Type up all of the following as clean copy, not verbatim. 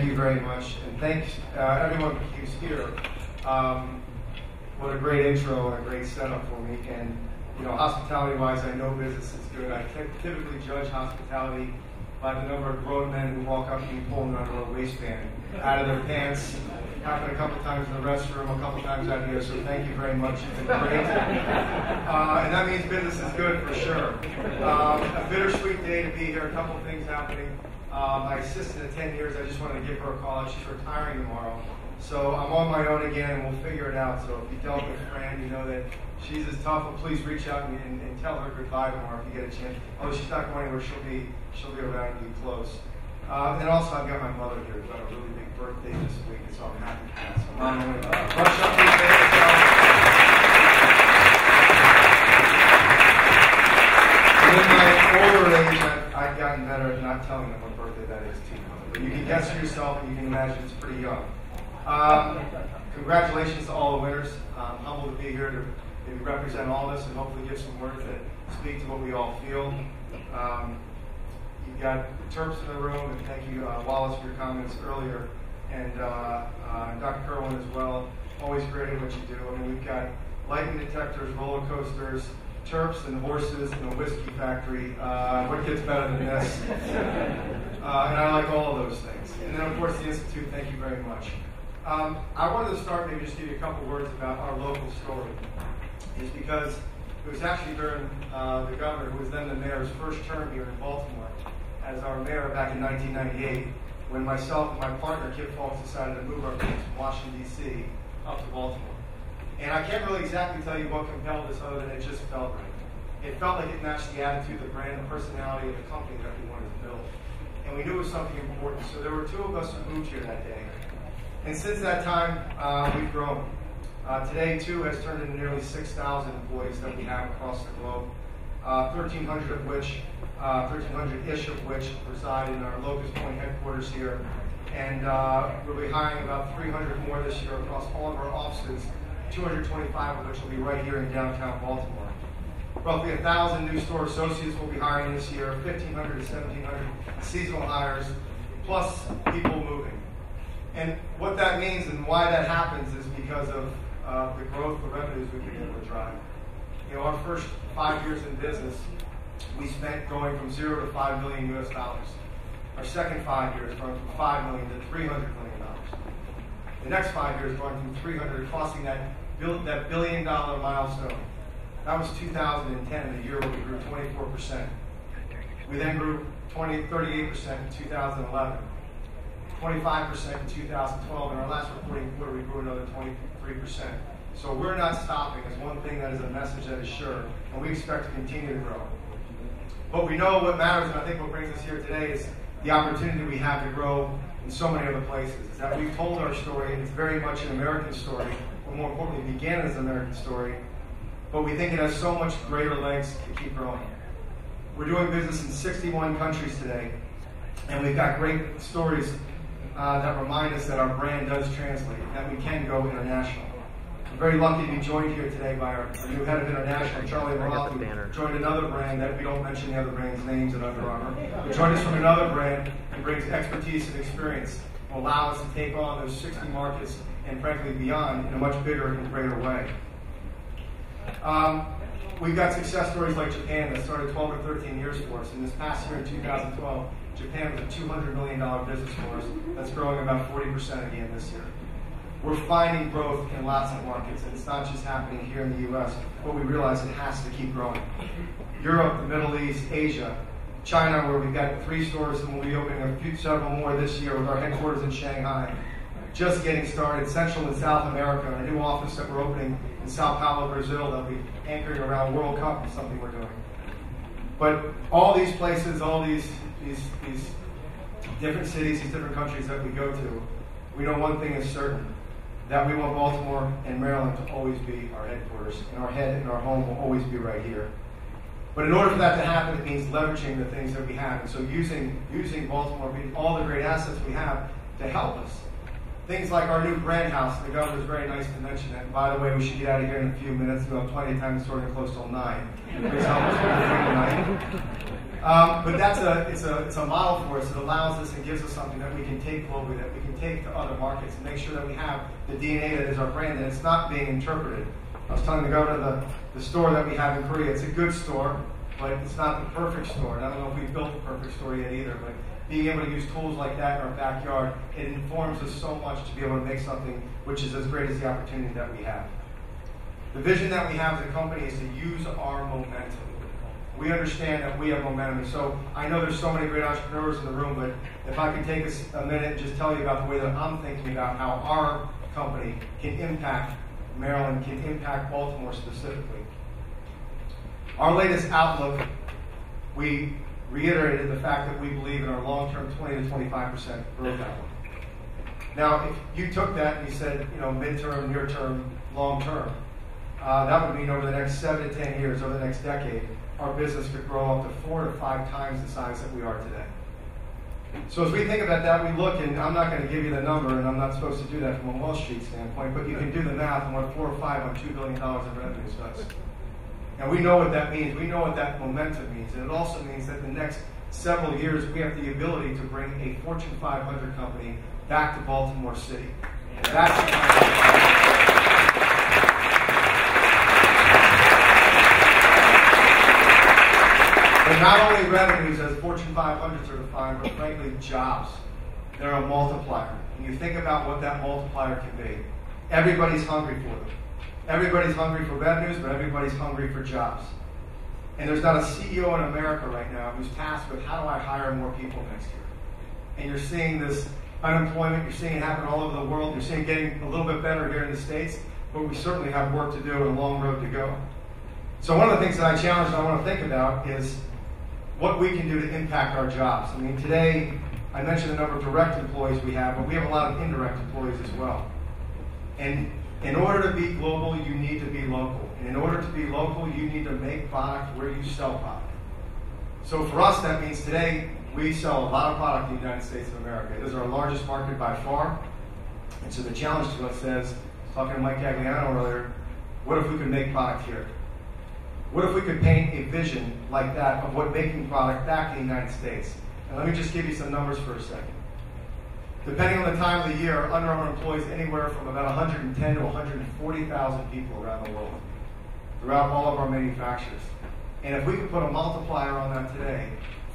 Thank you very much, and thanks everyone who's here. What a great intro and a great setup for me. And you know, hospitality-wise, I know business is good. I typically judge hospitality by the number of grown men who walk up to me pulling under a waistband out of their pants. Happened a couple times in the restroom, a couple times out here. So thank you very much. It's been great, and that means business is good for sure. A bittersweet day to be here. A couple of things happening. My assistant of 10 years, I just wanted to give her a call. She's retiring tomorrow. So I'm on my own again, and we'll figure it out. So if you dealt with Fran, you know that she's as tough. But please reach out and tell her goodbye tomorrow if you get a chance. Although she's not going anywhere, she'll be around you close. And also, I've got my mother here who's got a really big birthday this week, and so I'm happy for that. So Mom, I'm going to brush up these days. In my older age, I've gotten better at not telling them what birthday that is to them. But you can guess for yourself, and you can imagine it's pretty young. Congratulations to all the winners. I'm humbled to be here to maybe represent all of us and hopefully give some words that speak to what we all feel. You've got Terps in the room, and thank you, Wallace, for your comments earlier, and Dr. Kerwin as well. Always great at what you do. I mean, we've got lightning detectors, roller coasters, Terps and horses and a whiskey factory. What gets better than this? And I like all of those things. And then, of course, the Institute, thank you very much. I wanted to start, maybe just give you a couple words about our local story. Is because it was actually during the governor, who was then the mayor's first term here in Baltimore, as our mayor back in 1998, when myself and my partner, Kip Falks, decided to move our base from Washington, D.C. up to Baltimore. And I can't really exactly tell you what compelled us other than it just felt right. It felt like it matched the attitude, the brand, the personality of the company that we wanted to build. And we knew it was something important. So there were two of us who moved here that day. And since that time, we've grown. Today, too, has turned into nearly 6,000 employees that we have across the globe. 1,300 of which, 1,300-ish of which reside in our Locust Point headquarters here. And we'll be hiring about 300 more this year across all of our offices, 225 of which will be right here in downtown Baltimore. Roughly 1,000 new store associates will be hiring this year, 1,500 to 1,700 seasonal hires, plus people moving. And what that means and why that happens is because of the growth of revenues we've been able to drive. You know, our first 5 years in business, we spent going from 0 to $5 million US. Our second 5 years going from $5 million to $300 million. The next 5 years going from 300, crossing that $1 billion milestone. That was 2010, the year where we grew 24%. We then grew 38% in 2011, 25% in 2012, and our last reporting quarter we grew another 23%. So we're not stopping. It's one thing that is a message that is sure, and we expect to continue to grow. But we know what matters, and I think what brings us here today is the opportunity we have to grow in so many other places. Is that we've told our story, and it's very much an American story, or more importantly, it began as an American story, but we think it has so much greater legs to keep growing. We're doing business in 61 countries today, and we've got great stories that remind us that our brand does translate, that we can go international. I'm very lucky to be joined here today by our new head of international, Charlie Roth, who joined another brand that we don't mention the other brand's names at Under Armour. He joined us from another brand and brings expertise and experience to allow us to take on those 60 markets and frankly beyond in a much bigger and greater way. We've got success stories like Japan that started 12 or 13 years for us. In this past year in 2012, Japan was a $200 million business for us that's growing about 40% again this year. We're finding growth in lots of markets, and it's not just happening here in the U.S., but we realize it has to keep growing. Europe, the Middle East, Asia, China, where we've got 3 stores and we'll be opening several more this year with our headquarters in Shanghai. Just getting started. Central and South America, a new office that we're opening in Sao Paulo, Brazil, that'll be anchoring around World Cup is something we're doing. But all these places, all these different cities, these different countries that we go to, we know one thing is certain, that we want Baltimore and Maryland to always be our headquarters, and our head and our home will always be right here. But in order for that to happen, it means leveraging the things that we have, and so using Baltimore, all the great assets we have to help us. Things like our new brand house. The governor's very nice to mention that. And by the way, we should get out of here in a few minutes. We'll have plenty of time to sort of close till 9. Please help us with the tonight. But it's a model for us. It allows us and gives us something that we can take globally, that we can take to other markets and make sure that we have the DNA that is our brand, and it's not being interpreted. I was telling the governor the store that we have in Korea, it's a good store, but it's not the perfect store. And I don't know if we've built the perfect store yet either, but being able to use tools like that in our backyard, it informs us so much to be able to make something which is as great as the opportunity that we have. The vision that we have as a company is to use our momentum. We understand that we have momentum. And so I know there's so many great entrepreneurs in the room, but if I could take a minute and just tell you about the way that I'm thinking about how our company can impact Maryland, can impact Baltimore specifically. Our latest outlook, we reiterated the fact that we believe in our long-term 20 to 25% growth outlook. Now, if you took that and you said, midterm, near-term, long-term, that would mean over the next 7 to 10 years, over the next decade, our business could grow up to 4 to 5 times the size that we are today. So as we think about that, we look, and I'm not going to give you the number, and I'm not supposed to do that from a Wall Street standpoint, but you can do the math on what 4 or 5 on $2 billion in revenues does. And we know what that means. We know what that momentum means. And it also means that in the next several years, we have the ability to bring a Fortune 500 company back to Baltimore City. And that's but not only revenues as Fortune 500s are defined, but frankly, jobs. They're a multiplier. And you think about what that multiplier can be. Everybody's hungry for them. Everybody's hungry for revenues, but everybody's hungry for jobs. And there's not a CEO in America right now who's tasked with how do I hire more people next year. And you're seeing this unemployment, you're seeing it happen all over the world, you're seeing it getting a little bit better here in the States, but we certainly have work to do and a long road to go. So one of the things that I challenge and I want to think about is what we can do to impact our jobs. I mean, today, I mentioned the number of direct employees we have, but we have a lot of indirect employees as well. And in order to be global, you need to be local. And in order to be local, you need to make product where you sell product. So for us, that means today, we sell a lot of product in the United States of America. It is our largest market by far. And so the challenge to us is, I was talking to Mike Gagliano earlier, what if we could make product here? What if we could paint a vision like that of what making product back in the United States? And let me just give you some numbers for a second. Depending on the time of the year, Under Armour employs anywhere from about 110 to 140,000 people around the world, throughout all of our manufacturers. And if we could put a multiplier on that today,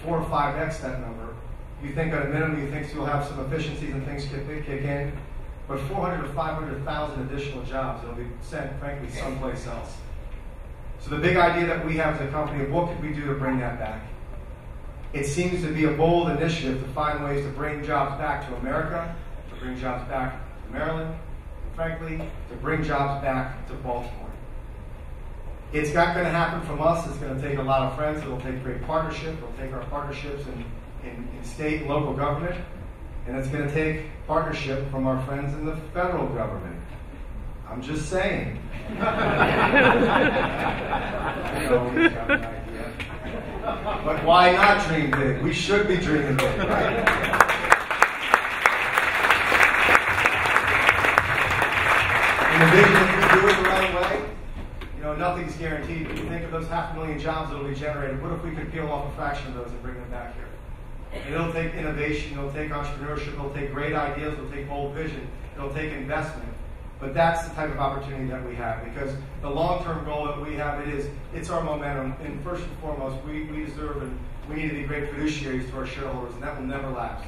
4 or 5x that number, you think at a minimum, you think you'll have some efficiencies and things kick in, but 400 to 500,000 additional jobs that'll be sent, frankly, someplace else. So the big idea that we have as a company of what could we do to bring that back? It seems to be a bold initiative to find ways to bring jobs back to America, to bring jobs back to Maryland, and frankly, to bring jobs back to Baltimore. It's not going to happen from us. It's going to take a lot of friends. It'll take great partnership. It'll take our partnerships in state and local government. And it's going to take partnership from our friends in the federal government. I'm just saying. You know, we have an idea. But why not dream big? We should be dreaming big, right? And the vision, if we do it the right way, nothing's guaranteed. But you think of those 500,000 jobs that will be generated. What if we could peel off a fraction of those and bring them back here? And it'll take innovation, it'll take entrepreneurship, it'll take great ideas, it'll take bold vision, it'll take investment. But that's the type of opportunity that we have, because the long-term goal that we have, it's our momentum. And first and foremost, we deserve and we need to be great fiduciaries to our shareholders, and that will never lapse.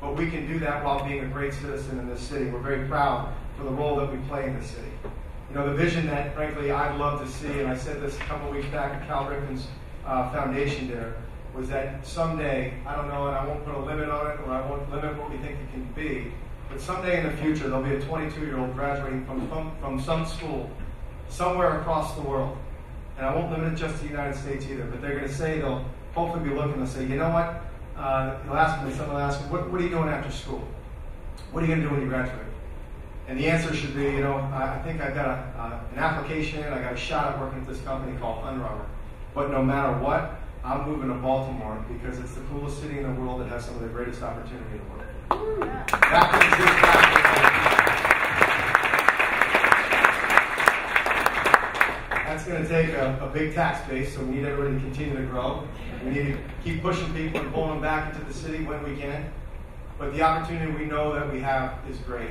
But we can do that while being a great citizen in this city. We're very proud for the role that we play in this city. The vision that, frankly, I'd love to see, and I said this a couple of weeks back at Cal Ripken's foundation dinner, was that someday, I don't know, and I won't put a limit on it, or I won't limit what we think it can be, but someday in the future, there'll be a 22-year-old graduating from some school somewhere across the world. And I won't limit it just to the United States either, but they're going to say, they'll hopefully be looking and say, you know what? They'll ask me, someone will ask me, what are you doing after school? What are you going to do when you graduate? And the answer should be, I think I've got an application, I got a shot at working at this company called Under Armour. But no matter what, I'm moving to Baltimore because it's the coolest city in the world that has some of the greatest opportunity in the world. That's going to take a big tax base, so we need everybody to continue to grow. We need to keep pushing people and pulling them back into the city when we can. But the opportunity we know that we have is great.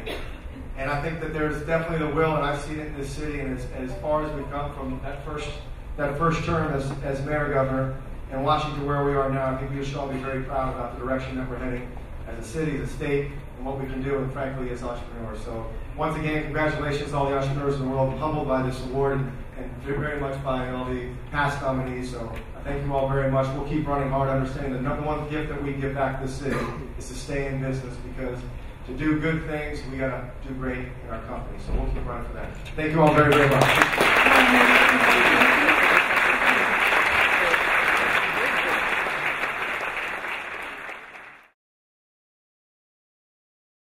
And I think that there's definitely the will, and I've seen it in this city, and as far as we've come from that first term as mayor governor, and watching to where we are now, I think we should all be very proud about the direction that we're heading as a city, as a state, and what we can do, and frankly, as entrepreneurs. So once again, congratulations to all the entrepreneurs in the world. I'm humbled by this award and very much by all the past nominees. So I thank you all very much. We'll keep running hard, understanding the number one gift that we give back to the city is to stay in business, because to do good things, we got to do great in our company. So we'll keep running for that. Thank you all very, very much.